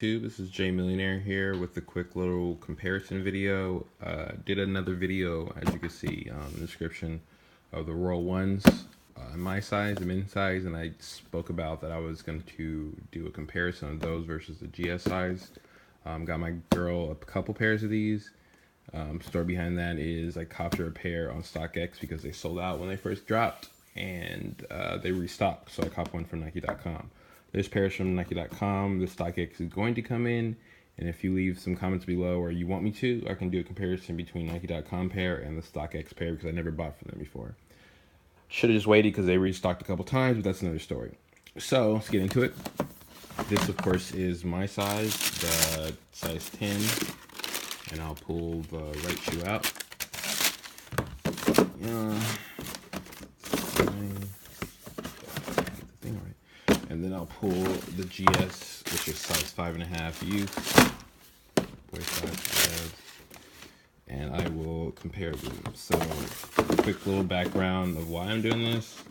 This is JMilionair here with a quick little comparison video. Did another video, as you can see in the description, of the Royal Ones, my size, the men's size, and I spoke about that I was going to do a comparison of those versus the GS size. Got my girl a couple pairs of these. Story behind that is I copped her a pair on StockX because they sold out when they first dropped, and they restocked, so I copped one from Nike.com. This pair is from Nike.com. The StockX is going to come in, and if you leave some comments below or you want me to, I can do a comparison between Nike.com pair and the StockX pair because I never bought from them before. Should have just waited because they restocked a couple times, but that's another story. So let's get into it. This, of course, is my size, the size 10, and I'll pull the right shoe out. And then I'll pull the GS, which is size 5.5 youth, and I will compare them. So, quick little background of why I'm doing this.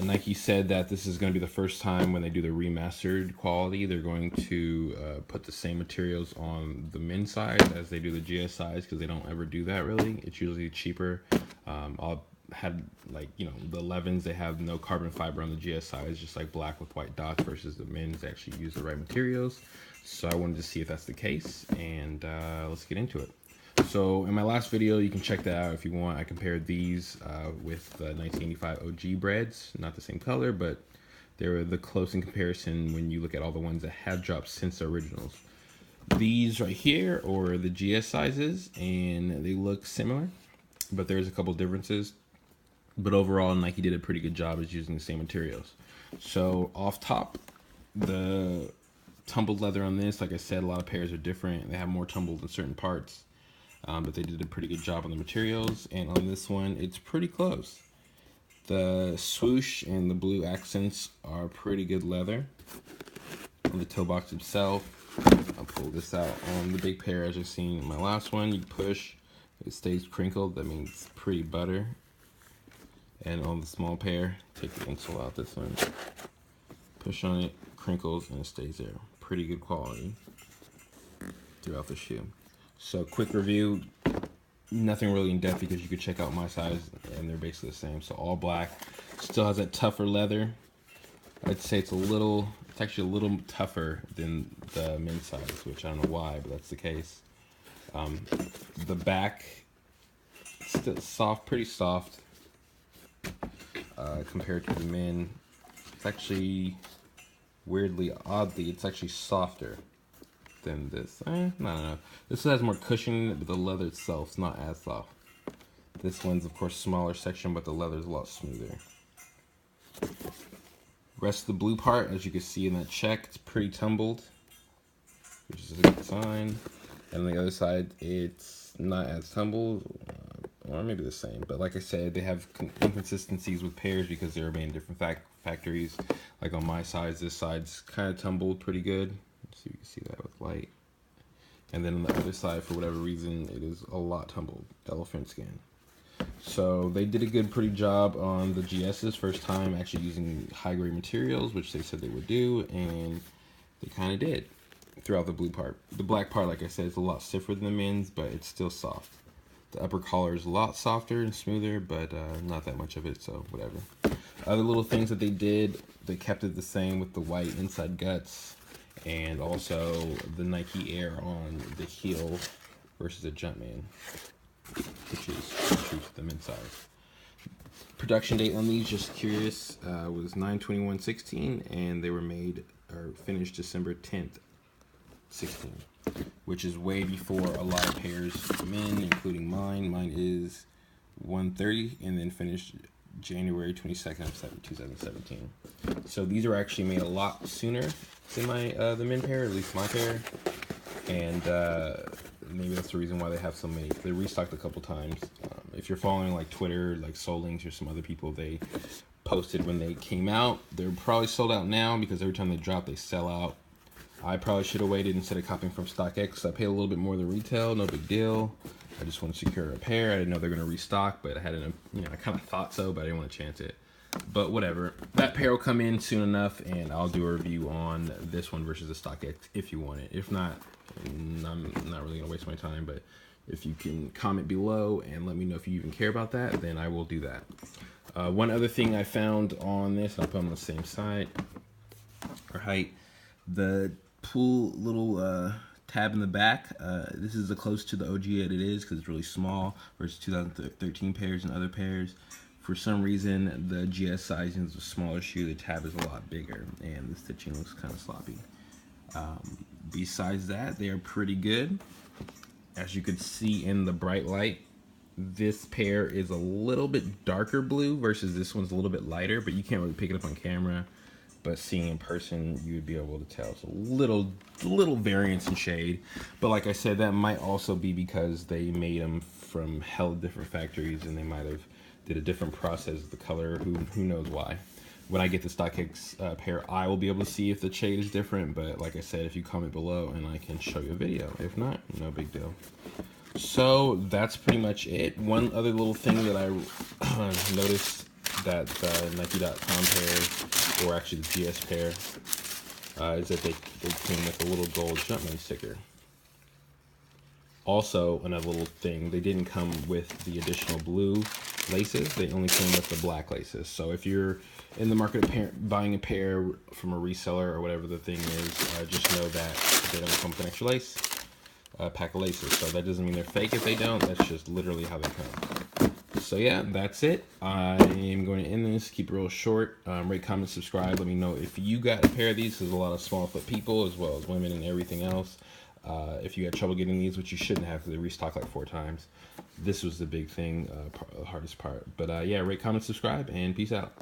Nike said that this is going to be the first time when they do the remastered quality, they're going to put the same materials on the men's side as they do the GS size, because they don't ever do that really. It's usually cheaper. I'll had, like, you know, the 11s, they have no carbon fiber on the GS size, just like black with white dots, versus the men's actually use the right materials. So I wanted to see if that's the case, and let's get into it. So in my last video, you can check that out if you want. I compared these with the 1985 OG breads, not the same color, but they were the close in comparison when you look at all the ones that have dropped since the originals. These right here are the GS sizes, and they look similar, but there's a couple differences. But overall, Nike did a pretty good job of using the same materials. So off top, the tumbled leather on this, like I said, a lot of pairs are different. They have more tumbled in certain parts, but they did a pretty good job on the materials. And on this one, it's pretty close. The swoosh and the blue accents are pretty good leather. On the toe box itself, I'll pull this out. On the big pair, as you've seen in my last one, you push, it stays crinkled. That means pretty butter. And on the small pair, take the insole out this one, push on it, crinkles, and it stays there. Pretty good quality throughout the shoe. So quick review, nothing really in depth because you could check out my size and they're basically the same. So all black, still has that tougher leather. I'd say it's actually a little tougher than the men's size, which I don't know why, but that's the case. The back, still soft, pretty soft. Compared to the men, it's actually oddly, it's actually softer than this. I don't know. This has more cushion, but the leather itself is not as soft. This one's, of course, smaller section, but the leather is a lot smoother. Rest of the blue part, as you can see in that check, it's pretty tumbled, which is a good sign. And on the other side, it's not as tumbled. Or maybe the same, but like I said, they have inconsistencies with pairs because they're made in different factories. Like on my size, this side's kind of tumbled pretty good. So you can see that with light. And then on the other side, for whatever reason, it is a lot tumbled, elephant skin. So they did a pretty job on the GS's first time actually using high grade materials, which they said they would do, and they kind of did throughout the blue part. The black part, like I said, is a lot stiffer than the men's, but it's still soft. The upper collar is a lot softer and smoother, but not that much of it, so whatever. Other little things that they did, they kept it the same with the white inside guts, and also the Nike Air on the heel versus the Jumpman, which is true to the men's size. Production date on these, just curious, was 9/21/16, and they were made or finished December 10th, 16. Which is way before a lot of pairs come in, including mine. Mine is 1/30 and then finished January 22nd of 2017. So these are actually made a lot sooner than the men pair, at least my pair. And maybe that's the reason why they have so many. They restocked a couple times. If you're following like Twitter, like Solinks or some other people, they posted when they came out. They're probably sold out now because every time they drop, they sell out. I probably should have waited instead of copying from StockX. I paid a little bit more than retail, no big deal. I just want to secure a pair. I didn't know they're going to restock, but I had I kind of thought so, but I didn't want to chance it. But whatever. That pair will come in soon enough, and I'll do a review on this one versus the StockX if you want it. If not, I'm not really going to waste my time, but if you can comment below and let me know if you even care about that, then I will do that. One other thing I found on this, I'll put them on the same side or height, the pull little tab in the back. This is the close to the OG that it is because it's really small versus 2013 pairs and other pairs. For some reason, the GS sizing is a smaller shoe. The tab is a lot bigger, and the stitching looks kind of sloppy. Besides that, they are pretty good. As you could see in the bright light, this pair is a little bit darker blue versus this one's a little bit lighter, but you can't really pick it up on camera. But seeing in person, you would be able to tell. It's a little variance in shade. But like I said, that might also be because they made them from hell different factories, and they might have did a different process of the color. Who knows why? When I get the StockX pair, I will be able to see if the shade is different. But like I said, if you comment below, and I can show you a video. If not, no big deal. So that's pretty much it. One other little thing that I noticed that the Nike.com pair, or actually the GS pair, is that they came with a little gold Jumpman sticker. Also, another little thing, they didn't come with the additional blue laces. They only came with the black laces. So if you're in the market of buying a pair from a reseller or whatever the thing is, just know that they don't come with an extra lace, pack of laces. So that doesn't mean they're fake if they don't. That's just literally how they come. So yeah, that's it. I am going to end this, keep it real short. Rate, comment, subscribe. Let me know if you got a pair of these. There's a lot of small foot people as well as women and everything else. If you had trouble getting these, which you shouldn't have because they restock like 4 times. This was the big thing, the hardest part. But yeah, rate, comment, subscribe, and peace out.